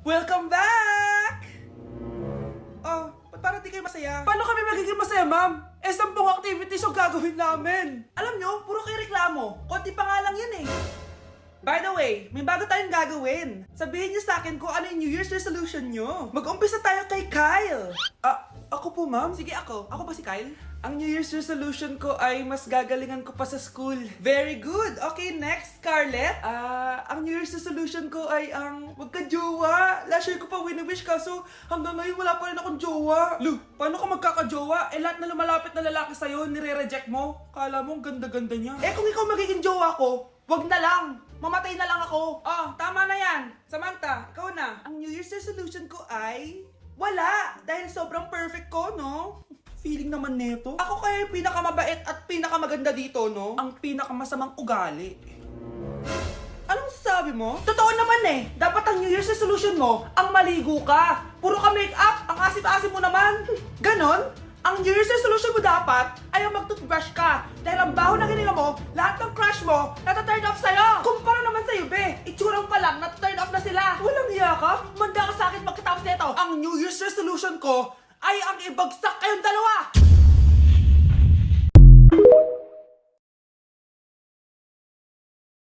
Welcome back! Oh, ba't parang di kayo masaya? Paano kami magiging masaya, ma'am? 10 activities yung gagawin namin. Alam nyo, puro kayo reklamo. Konti pa nga lang yan eh. By the way, may bago tayong gagawin. Sabihin niyo sa akin kung ano yung New Year's resolution nyo. Mag-umpisa tayo kay Kyle. Ako po, ma'am? Sige, ako. Ako ba si Kyle? Ang New Year's resolution ko ay mas gagalingan ko pa sa school. Very good. Okay, next, Scarlett. Ang New Year's resolution ko ay ang magka-jowa. Last year ko pa wini-wish kaso hanggang ngayon wala pa rin akong jowa. Lu, paano ka magkaka-jowa? Lahat na lumalapit na lalaki sa'yo, nire-reject mo. Kala mo ang ganda-ganda niya. Kung ikaw magiging jowa ko, wag na lang. Mamatay na lang ako. Tama na yan. Samantha, ikaw na. Ang New Year's resolution ko ay wala. Dahil sobrang perfect ko, no? Feeling naman nito. Ako kaya yung pinakamabait at pinakamaganda dito, no? Ang pinakamasamang ugali. Anong sabi mo? Totoo naman eh. Dapat ang New Year's resolution mo, ang maligo ka. Puro ka make-up. Ang asim-asim mo naman. Ganon? Ang New Year's resolution mo dapat ay ang mag-toothbrush ka. Dahil ang baho ng hininga mo, lahat ng crush mo, nata-turn off sa'yo. Kumpara naman sa'yo, be. Itsurang pa lang, nata-turn off na sila. Walang iya ka? Manda ka sa akin magkatapos nito. Ang New Year's resolution ko ay ang ibagsak kayong dalawa.